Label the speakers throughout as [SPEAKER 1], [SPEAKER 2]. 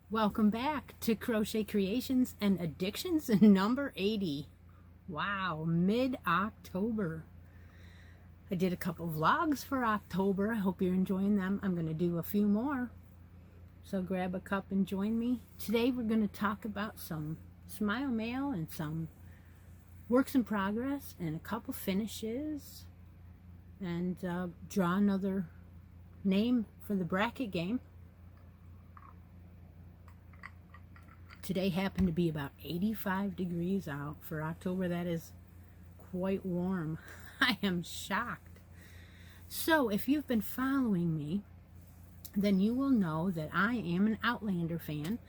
[SPEAKER 1] Welcome back to Crochet Creations and Addictions number 80. Wow, mid-October. I did a couple vlogs for October. I hope you're enjoying them. I'm going to do a few more. So grab a cup and join me. Today we're going to talk about some Smile Mail and some works in progress and a couple finishes. And draw another name for the bracket game. Today happened to be about 85 degrees out. For October, that is quite warm. I am shocked. So, if you've been following me, then you will know that I am an Outlander fan.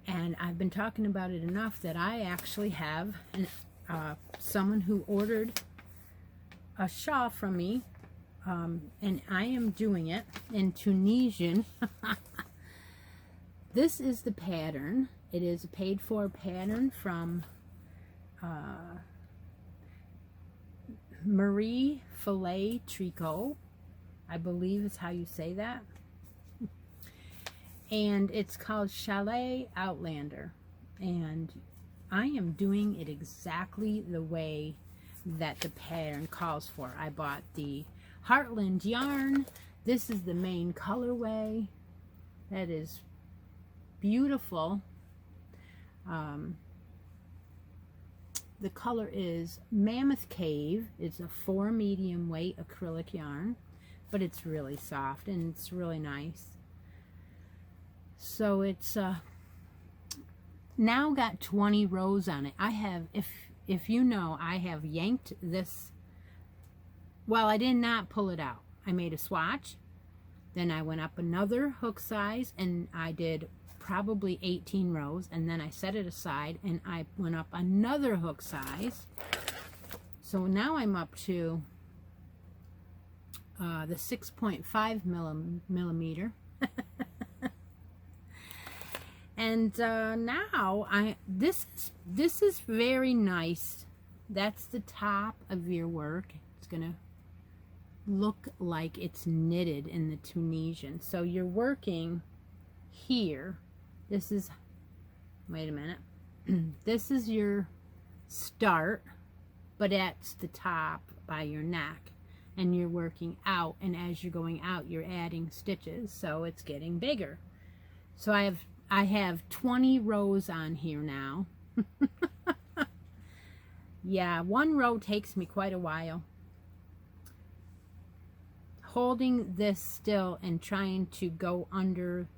[SPEAKER 1] And I've been talking about it enough that I actually have someone who ordered a shawl from me. And I am doing it in Tunisian. This is the pattern. It is a paid-for pattern from Marie Filet Tricot. I believe is how you say that. And it's called Chalet Outlander. And I am doing it exactly the way that the pattern calls for. I bought the Heartland yarn. This is the main colorway. That is beautiful. The color is Mammoth Cave. It's a 4 medium weight acrylic yarn, but it's really soft and it's really nice. So it's now got 20 rows on it. I have, if you know, I have yanked this. Well, I did not pull it out. I made a swatch, then I went up another hook size and I did probably 18 rows, and then I set it aside and I went up another hook size. So now I'm up to the 6.5 millimeter. And now this is very nice. That's the top of your work. It's gonna look like it's knitted in the Tunisian. So you're working here. This is, wait a minute, this is your start, but that's the top by your neck, and you're working out, and as you're going out, you're adding stitches, so it's getting bigger. So I have 20 rows on here now. Yeah, one row takes me quite a while. Holding this still and trying to go under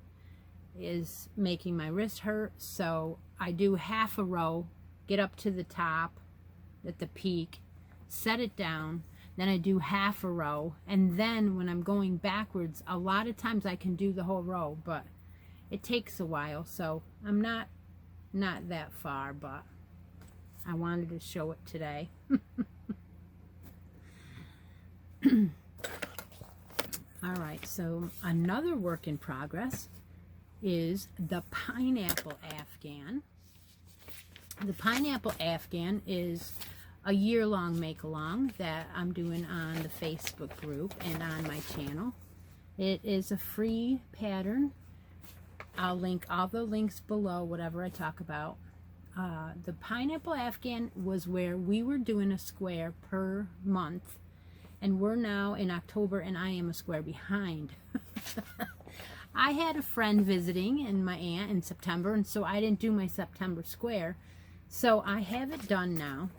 [SPEAKER 1] is making my wrist hurt, so I do half a row, get up to the top at the peak, set it down, then I do half a row, and then when I'm going backwards, a lot of times I can do the whole row, but it takes a while, so I'm not that far, but I wanted to show it today. Alright, so another work in progress is the Pineapple Afghan. The Pineapple Afghan is a year-long make-along that I'm doing on the Facebook group and on my channel. It is a free pattern. I'll link all the links below, whatever I talk about. The Pineapple Afghan was where we were doing a square per month, and we're now in October and I am a square behind. I had a friend visiting and my aunt in September, and so I didn't do my September square. So I have it done now.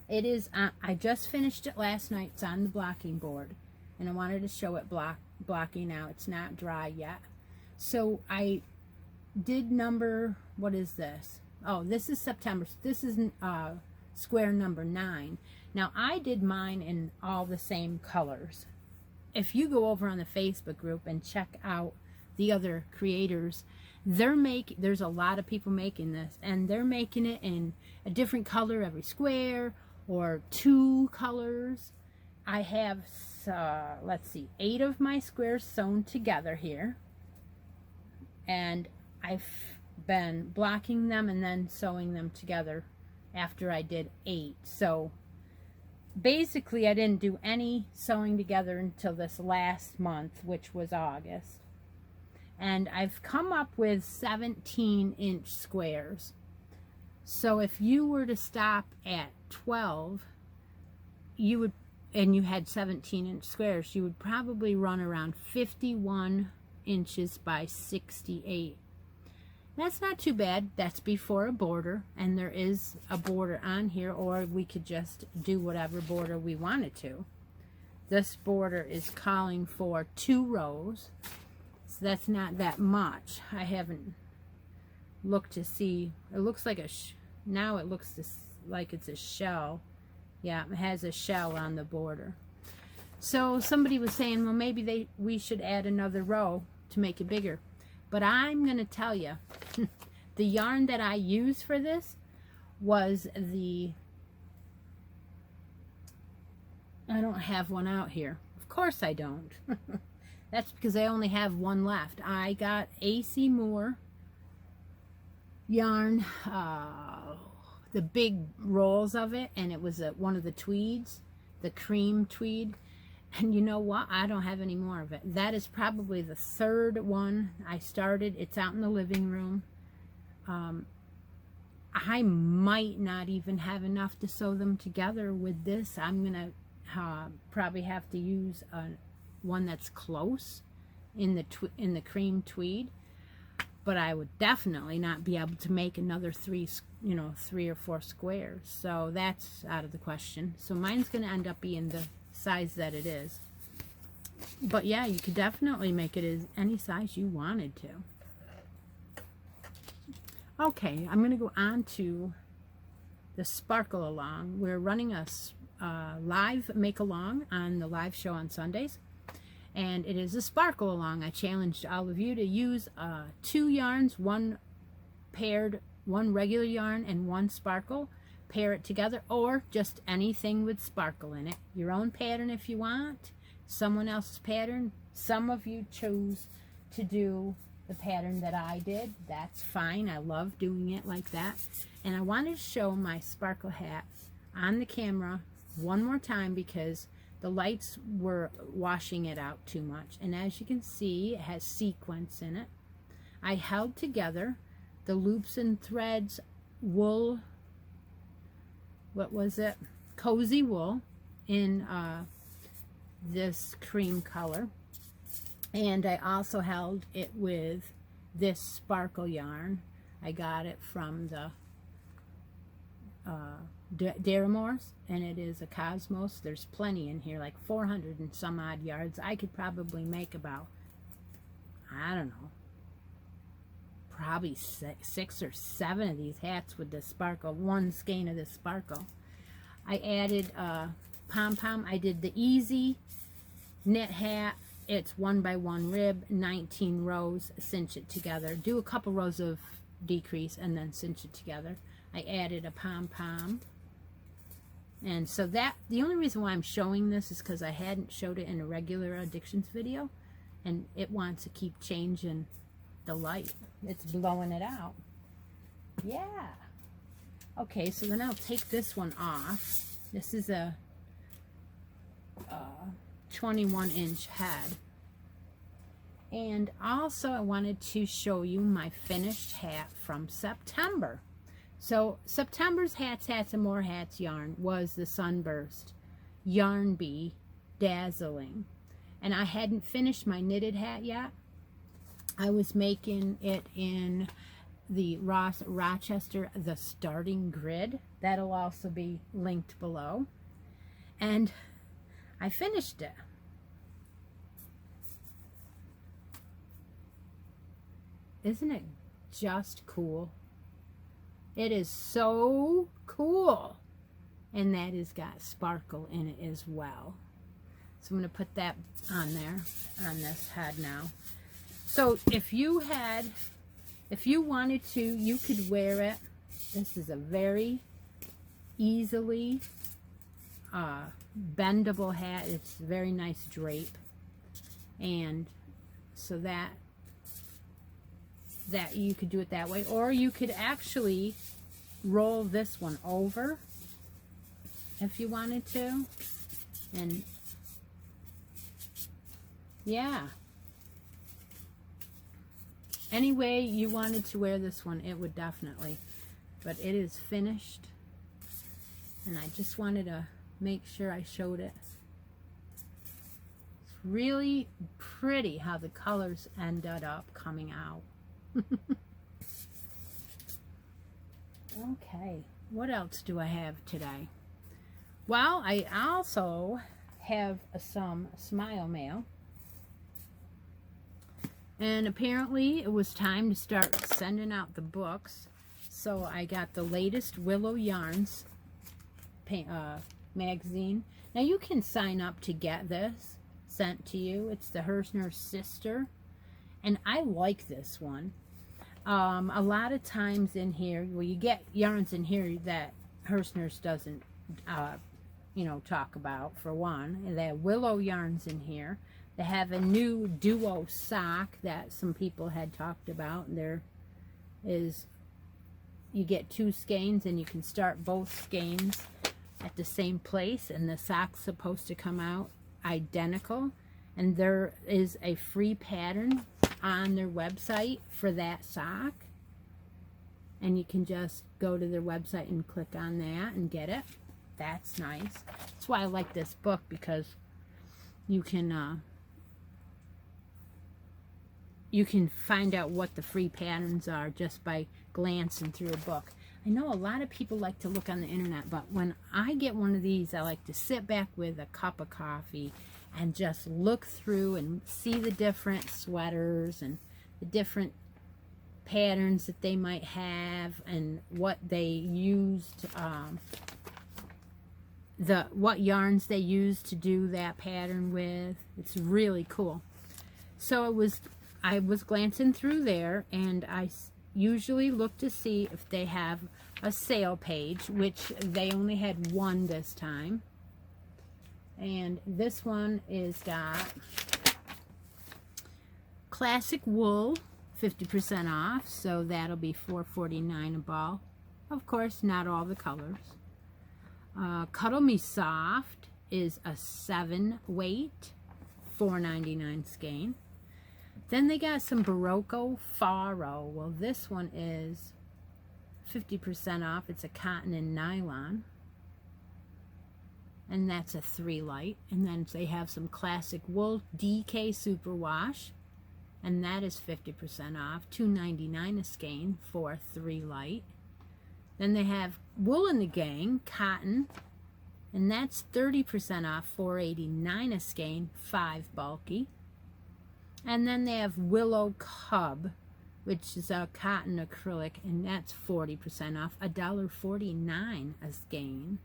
[SPEAKER 1] It is, I just finished it last night. It's on the blocking board, and I wanted to show it blocking out. It's not dry yet. So I did number, what is this? Oh, this is September. This is square number 9. Now I did mine in all the same colors. If you go over on the Facebook group and check out the other creators, there's a lot of people making this, and they're making it in a different color every square, or 2 colors. I have, let's see, 8 of my squares sewn together here, and I've been blocking them and then sewing them together after I did 8. So basically I didn't do any sewing together until this last month, which was August. And I've come up with 17-inch squares. So if you were to stop at 12, you would, and you had 17-inch squares, you would probably run around 51 inches by 68. That's not too bad. That's before a border, and there is a border on here, or we could just do whatever border we wanted to. This border is calling for 2 rows, so that's not that much. I haven't looked to see. It looks like now it looks like it's a shell. Yeah, it has a shell on the border. So somebody was saying, well, maybe we should add another row to make it bigger. But I'm going to tell you, the yarn that I used for this was I don't have one out here. Of course I don't. That's because I only have one left. I got AC Moore yarn, the big rolls of it, and it was one of the tweeds, the cream tweed. And you know what? I don't have any more of it. That is probably the 3rd one I started. It's out in the living room. I might not even have enough to sew them together with this. I'm going to probably have to use one that's close in the cream tweed. But I would definitely not be able to make another 3 or 4 squares. So that's out of the question. So mine's going to end up being the size that it is. But yeah, you could definitely make it as any size you wanted to. Okay, I'm going to go on to the Sparkle Along. We're running a live make along on the live show on Sundays, and it is a Sparkle Along. I challenged all of you to use 2 yarns, one regular yarn and 1 sparkle. Pair it together, or just anything with sparkle in it. Your own pattern if you want, someone else's pattern. Some of you chose to do the pattern that I did. That's fine. I love doing it like that. And I wanted to show my sparkle hat on the camera one more time because the lights were washing it out too much. And as you can see, it has sequins in it. I held together the loops and threads wool, what was it? Cozy wool in this cream color. And I also held it with this sparkle yarn. I got it from the Daramores, and it is a Cosmos. There's plenty in here, like 400 and some odd yards. I could probably make about, I don't know, probably 6 or 7 of these hats with the sparkle, 1 skein of the sparkle. I added pom-pom. I did the easy knit hat. It's 1 by 1 rib, 19 rows, cinch it together. Do a couple rows of decrease and then cinch it together. I added a pom-pom. And so that, the only reason why I'm showing this is because I hadn't showed it in a regular Addictions video, and it wants to keep changing the light. It's blowing it out. Yeah. Okay, so then I'll take this one off. This is a 21-inch head. And also I wanted to show you my finished hat from September. So September's Hats and More Hats yarn was the Sunburst Yarn Bee Dazzling. And I hadn't finished my knitted hat yet. I was making it in the Ross Rochester, the starting grid. That'll also be linked below. And I finished it. Isn't it just cool? It is so cool. And that has got sparkle in it as well. So I'm going to put that on there, on this head now. So if you wanted to, you could wear it. This is a very easily bendable hat. It's a very nice drape. And so that you could do it that way. Or you could actually roll this one over if you wanted to. And yeah, any way you wanted to wear this one, it would definitely. But it is finished, and I just wanted to make sure I showed it. It's really pretty how the colors ended up coming out. Okay, what else do I have today? Well, I also have some Smile Mail. And apparently it was time to start sending out the books. So I got the latest Willow Yarns magazine. Now you can sign up to get this sent to you. It's the Hersner's Sister. And I like this one. A lot of times in here, well, you get yarns in here that Hersner's doesn't, you know, talk about, for one. And they have Willow yarns in here. They have a new duo sock that some people had talked about. And there is, you get 2 skeins and you can start both skeins at the same place. And the sock's supposed to come out identical. And there is a free pattern on their website for that sock. And you can just go to their website and click on that and get it. That's nice. That's why I like this book, because you can find out what the free patterns are just by glancing through a book. I know a lot of people like to look on the internet, but when I get one of these, I like to sit back with a cup of coffee and just look through and see the different sweaters and the different patterns that they might have and what they used, what yarns they used to do that pattern with. It's really cool. So I was glancing through there, and I usually look to see if they have a sale page, which they only had one this time. And this one is got classic wool, 50% off, so that'll be $4.49 a ball. Of course, not all the colors. Cuddle Me Soft is a 7 weight, $4.99 skein. Then they got some Barocco Faro. Well, this one is 50% off. It's a cotton and nylon. And that's a 3 light. And then they have some classic wool DK Superwash. And that is 50% off. $2.99 a skein for 3 light. Then they have Wool in the Gang, cotton. And that's 30% off, $4.89 a skein, 5 bulky. And then they have Willow Cub, which is a cotton acrylic, and that's 40% off, $1.49 a skein.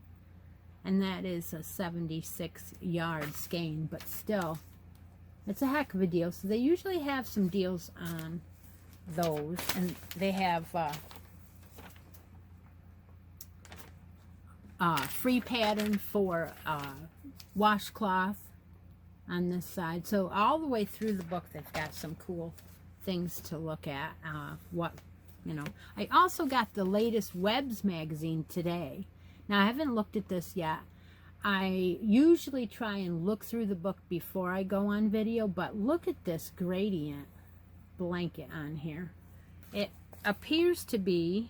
[SPEAKER 1] And that is a 76-yard skein, but still, it's a heck of a deal. So they usually have some deals on those, and they have free pattern for washcloth on this side. So all the way through the book, they've got some cool things to look at. I also got the latest Webs magazine today. Now, I haven't looked at this yet. I usually try and look through the book before I go on video, but look at this gradient blanket on here. It appears to be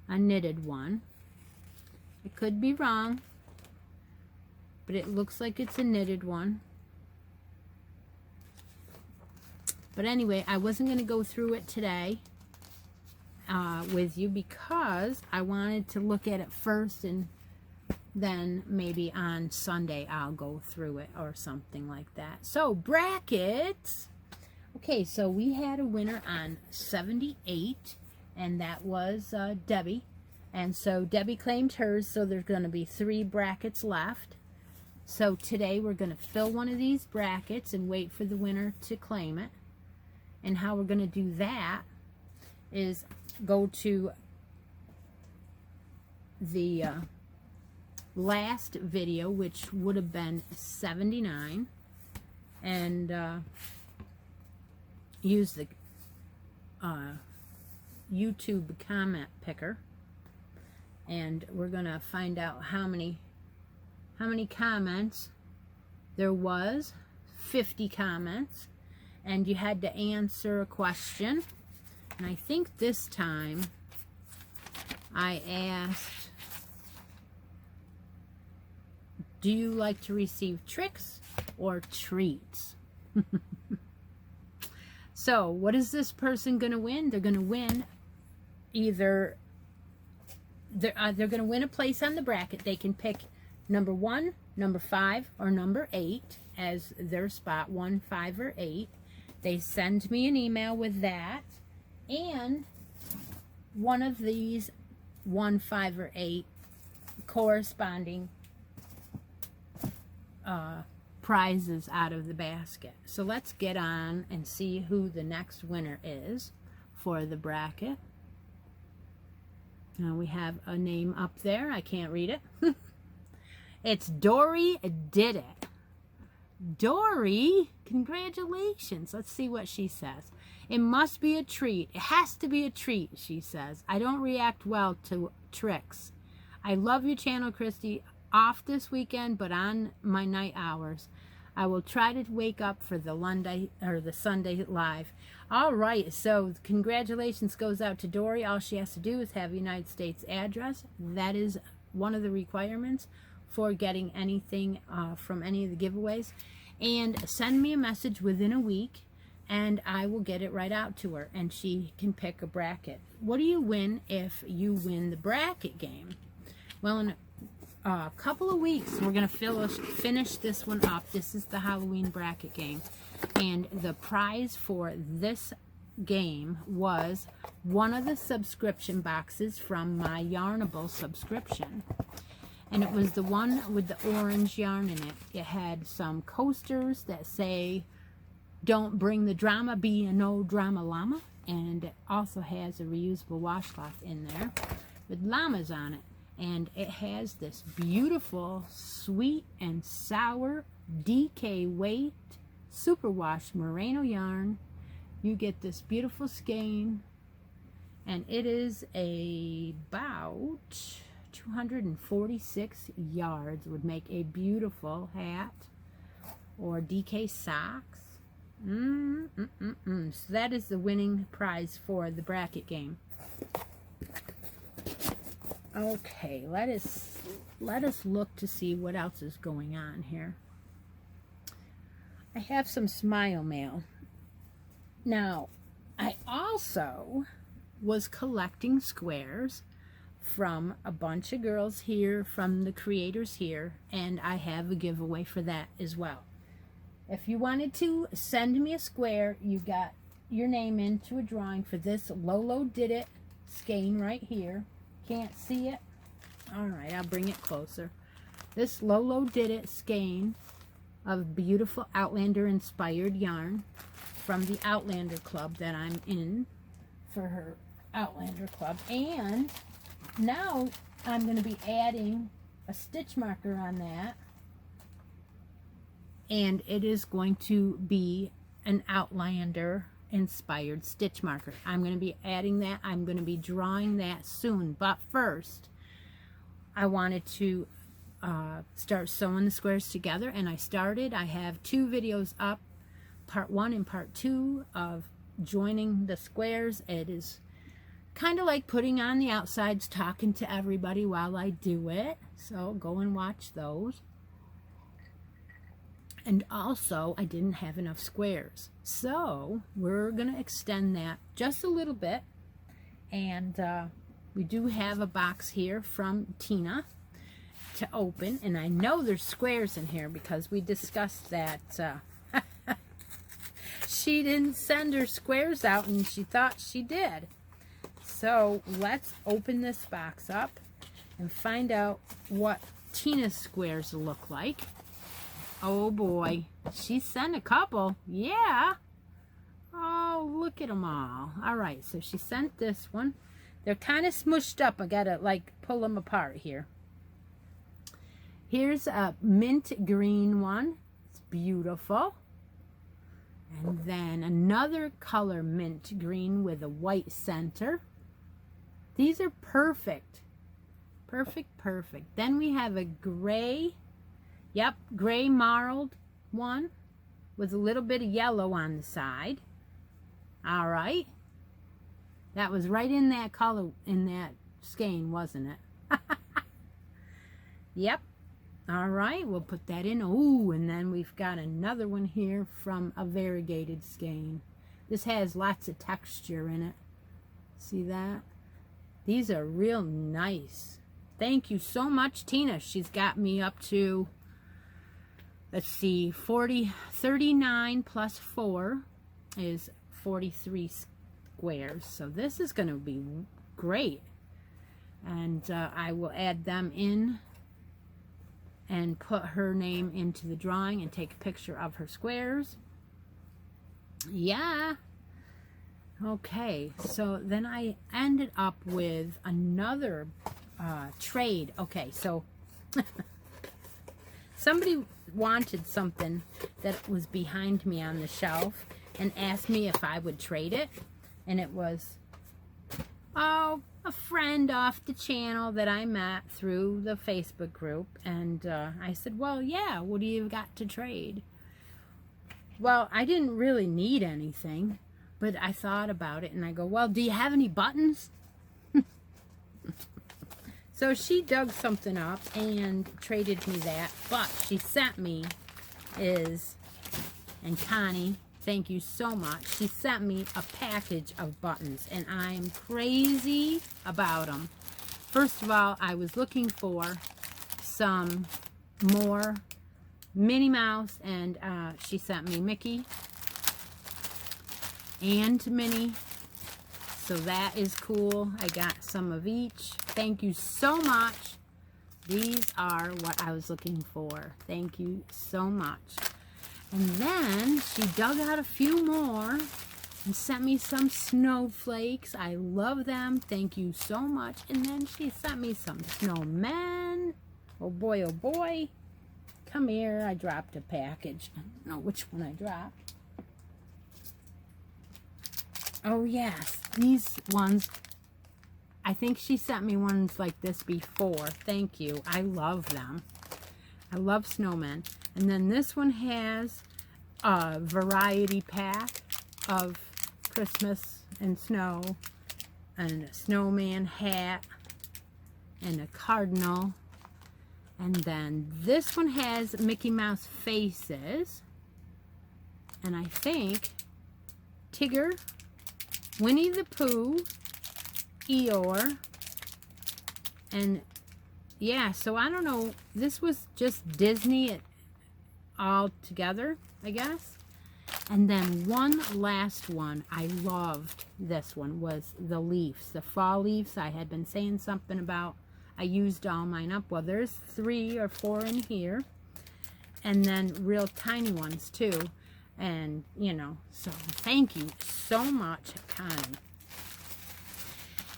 [SPEAKER 1] a knitted one. It could be wrong, but it looks like it's a knitted one. But anyway, I wasn't going to go through it today with you because I wanted to look at it first, and then maybe on Sunday I'll go through it or something like that. So brackets. Okay, so we had a winner on 78, and that was Debbie. And so Debbie claimed hers, so there's going to be 3 brackets left. So today we're going to fill one of these brackets and wait for the winner to claim it. And how we're going to do that is go to the last video, which would have been 79, and use the YouTube comment picker, and we're gonna find out how many comments there was. 50 comments, and you had to answer a question. And I think this time I asked, do you like to receive tricks or treats? So what is this person going to win? They're going to win either, they're going to win a place on the bracket. They can pick number 1, number 5, or number 8 as their spot, 1, 5, or 8. They send me an email with that, and one of these 1, 5, or 8 corresponding prizes out of the basket. So let's get on and see who the next winner is for the bracket. Now we have a name up there. I can't read it. It's Dory Did It. Dory, congratulations. Let's see what she says. It must be a treat. It has to be a treat, she says. I don't react well to tricks. I love your channel, Christy. Off this weekend, but on my night hours. I will try to wake up for the Sunday live. All right, so congratulations goes out to Dory. All she has to do is have a United States address. That is one of the requirements for getting anything from any of the giveaways. And send me a message within a week, and I will get it right out to her, and she can pick a bracket. What do you win if you win the bracket game? Well, in a couple of weeks, we're going to finish this one up. This is the Halloween bracket game. And the prize for this game was one of the subscription boxes from my Yarnable subscription. And it was the one with the orange yarn in it. It had some coasters that say, don't bring the drama, be a no drama llama. And it also has a reusable washcloth in there with llamas on it. And it has this beautiful sweet and sour DK weight superwash merino yarn. You get this beautiful skein, and it is about 246 yards. Would make a beautiful hat or DK socks. So that is the winning prize for the bracket game. Okay, let us look to see what else is going on here. I have some smile mail. Now, I also was collecting squares from a bunch of girls here, from the creators here, and I have a giveaway for that as well. If you wanted to send me a square, you got your name into a drawing for this Lolo Did It skein right here. Can't see it? Alright, I'll bring it closer. This Lolo Did It skein of beautiful Outlander inspired yarn from the Outlander Club that I'm in for her Outlander Club. And now I'm going to be adding a stitch marker on that. And it is going to be an Outlander inspired stitch marker. I'm going to be adding that. I'm going to be drawing that soon. But first, I wanted to start sewing the squares together, and I started. I have 2 videos up, part 1 and part 2 of joining the squares. It is kind of like putting on the outsides, talking to everybody while I do it. So go and watch those. And also, I didn't have enough squares. So, we're going to extend that just a little bit. And we do have a box here from Tina to open. And I know there's squares in here because we discussed that she didn't send her squares out and she thought she did. So, let's open this box up and find out what Tina's squares look like. Oh boy, she sent a couple. Yeah. Oh, look at them all. All right, so she sent this one. They're kind of smushed up. I gotta like pull them apart here. Here's a mint green one. It's beautiful. And then another color mint green with a white center. These are perfect. Perfect, perfect. Then we have a gray. Yep, gray marled one with a little bit of yellow on the side. All right. That was right in that color, in that skein, wasn't it? Yep. All right, we'll put that in. Ooh, and then we've got another one here from a variegated skein. This has lots of texture in it. See that? These are real nice. Thank you so much, Tina. She's got me up to, let's see, 39 plus 4 is 43 squares. So this is going to be great. And I will add them in and put her name into the drawing and take a picture of her squares. Yeah. Okay, so then I ended up with another trade. Okay, so somebody wanted something that was behind me on the shelf and asked me if I would trade it. And it was, oh, a friend off the channel that I met through the Facebook group. And I said, well, yeah, what do you got to trade? Well, I didn't really need anything, but I thought about it and I go, well, do you have any buttons? So she dug something up and traded me that. But she sent me and Connie, thank you so much. She sent me a package of buttons and I'm crazy about them. First of all, I was looking for some more Minnie Mouse, and she sent me Mickey and Minnie. So that is cool. I got some of each. Thank you so much. These are what I was looking for. Thank you so much. And then she dug out a few more and sent me some snowflakes. I love them. Thank you so much. And then she sent me some snowmen. Oh boy, oh boy. Come here. I dropped a package. I don't know which one I dropped. Oh yes, these ones. I think she sent me ones like this before. Thank you. I love them. I love snowmen. And then this one has a variety pack of Christmas and snow, and a snowman hat, and a cardinal. And then this one has Mickey Mouse faces. And I think Tigger, Winnie the Pooh, Eeyore, and yeah, so I don't know, this was just Disney all together, I guess. And then one last one, I loved this one, was the leaves, the fall leaves I had been saying something about. I used all mine up. Well, there's 3 or 4 in here, and then real tiny ones too. And, you know, so thank you so much, Connie.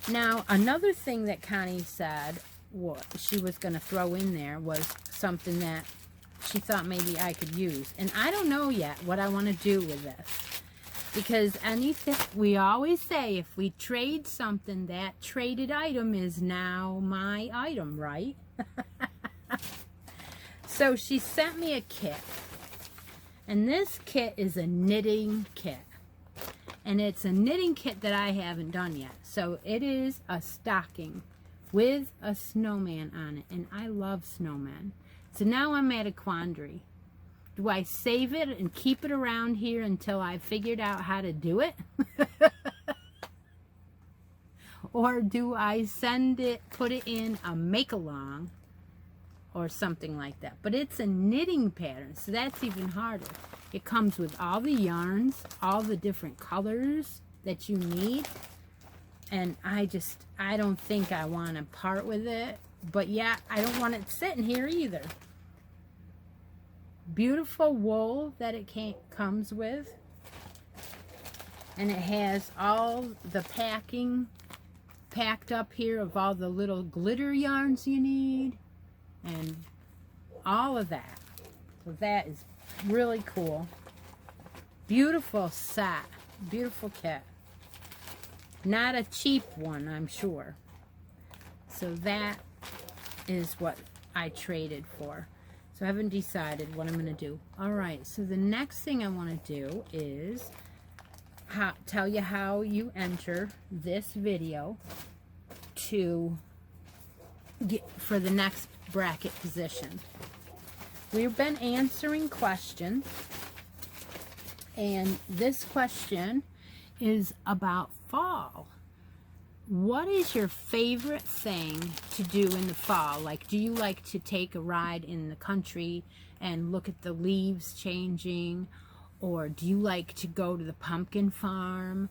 [SPEAKER 1] Now, another thing that Connie said what she was going to throw in there was something that she thought maybe I could use. And I don't know yet what I want to do with this. Because anything, we always say, if we trade something, that traded item is now my item, right? So she sent me a kit. And this kit is a knitting kit. And it's a knitting kit that I haven't done yet. So it is a stocking with a snowman on it. And I love snowmen. So now I'm at a quandary. Do I save it and keep it around here until I figured out how to do it? Or do I send it, put it in a make-along or something like that? But it's a knitting pattern, so that's even harder. It comes with all the yarns, all the different colors that you need. And I don't think I want to part with it. But yeah, I don't want it sitting here either. Beautiful wool that it comes with. And it has all the packing packed up here of all the little glitter yarns you need. And all of that. So that is really cool. Beautiful set. Beautiful kit. Not a cheap one, I'm sure. So that is what I traded for. So I haven't decided what I'm going to do. Alright, so the next thing I want to do is tell you how you enter this video to get for the next bracket position. We've been answering questions, and this question is about fall. What is your favorite thing to do in the fall? Like, do you like to take a ride in the country and look at the leaves changing? Or do you like to go to the pumpkin farm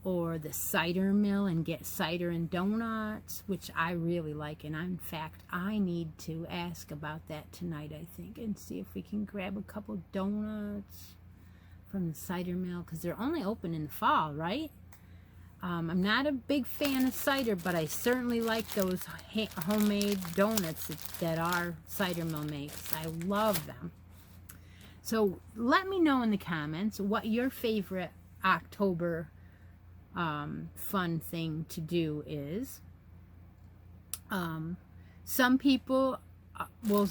[SPEAKER 1] or the cider mill and get cider and donuts, which I really like? And in fact, I need to ask about that tonight, I think, and see if we can grab a couple donuts from the cider mill, because they're only open in the fall, right? I'm not a big fan of cider, but I certainly like those homemade donuts that our cider mill makes. I love them. So let me know in the comments what your favorite October fun thing to do is. Some people will,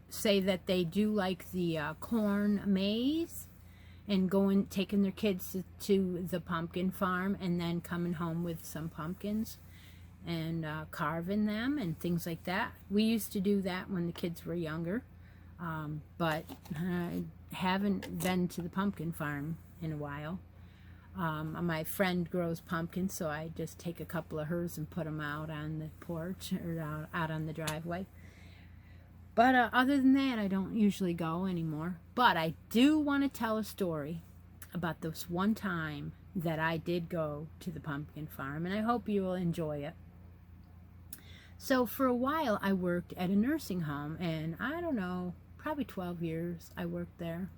[SPEAKER 1] say that they do like the corn maze, and taking their kids to the pumpkin farm and then coming home with some pumpkins and carving them and things like that. We used to do that when the kids were younger, but I haven't been to the pumpkin farm in a while. My friend grows pumpkins, so I just take a couple of hers and put them out on the porch or out on the driveway. But other than that, I don't usually go anymore. But I do want to tell a story about this one time that I did go to the pumpkin farm, and I hope you will enjoy it. So for a while, I worked at a nursing home, and I don't know, probably 12 years I worked there.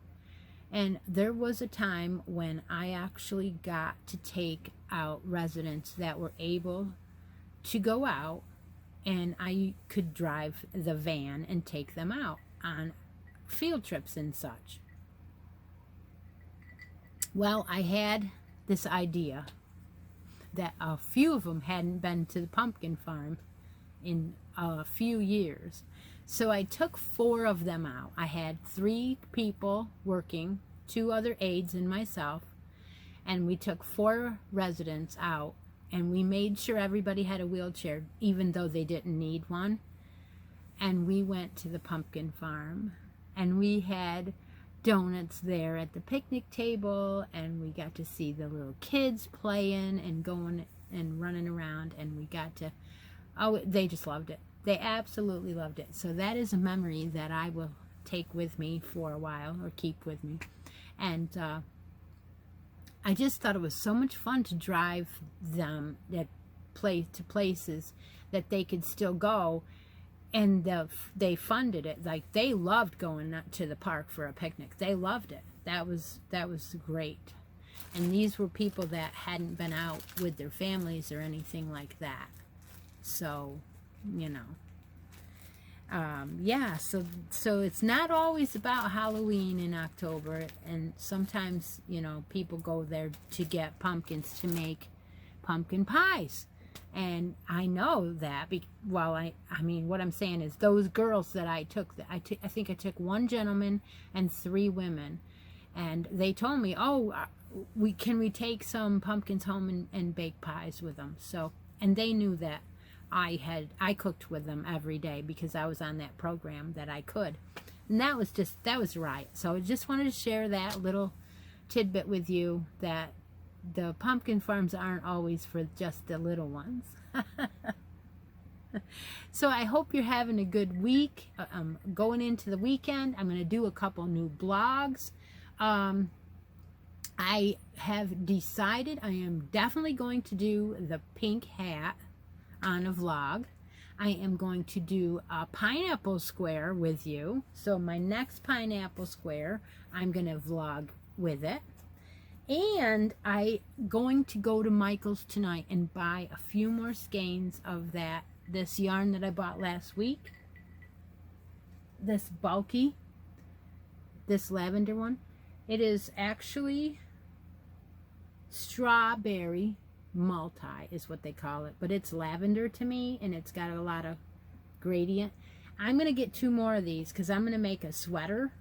[SPEAKER 1] And there was a time when I actually got to take out residents that were able to go out, and I could drive the van and take them out on field trips and such. Well, I had this idea that a few of them hadn't been to the pumpkin farm in a few years. So I took 4 of them out. I had 3 people working, 2 other aides and myself, and we took 4 residents out. And we made sure everybody had a wheelchair, even though they didn't need one. And we went to the pumpkin farm. And we had donuts there at the picnic table. And we got to see the little kids playing and going and running around. And we got to, they just loved it. They absolutely loved it. So that is a memory that I will take with me for a while, or keep with me. And I just thought it was so much fun to drive them to places that they could still go, and they funded it. Like, they loved going to the park for a picnic. They loved it. That was great. And these were people that hadn't been out with their families or anything like that. So, yeah, so it's not always about Halloween in October, and sometimes, people go there to get pumpkins to make pumpkin pies. And I know that, I mean, what I'm saying is those girls that I took, I think I took 1 gentleman and 3 women, and they told me, can we take some pumpkins home and bake pies with them? So, and they knew that I cooked with them every day because I was on that program that I could. And that was right. So I just wanted to share that little tidbit with you, that the pumpkin farms aren't always for just the little ones. So I hope you're having a good week. Going into the weekend, I'm going to do a couple new blogs. I have decided I am definitely going to do the pink hat on a vlog. I am going to do a pineapple square with you. So my next pineapple square, I'm going to vlog with it. And I'm going to go to Michael's tonight and buy a few more skeins of this yarn that I bought last week. This bulky, this lavender one. It is actually strawberry multi is what they call it, but it's lavender to me, and it's got a lot of gradient. I'm going to get 2 more of these because I'm going to make a sweater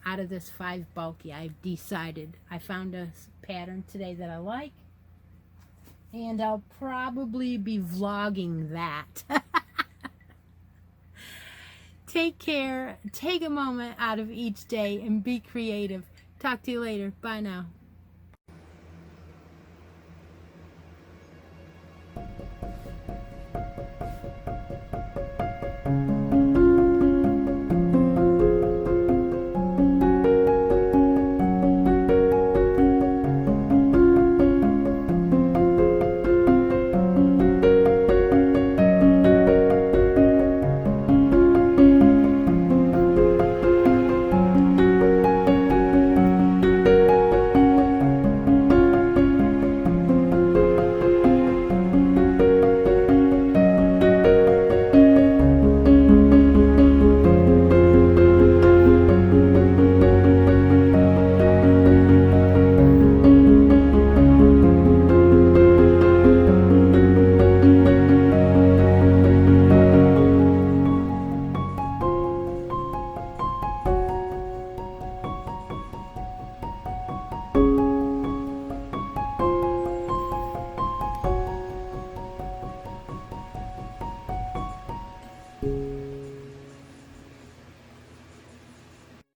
[SPEAKER 1] out of this 5 bulky. I've decided. I found a pattern today that I like, and I'll probably be vlogging that. Take care. Take a moment out of each day and be creative. Talk to you later. Bye now.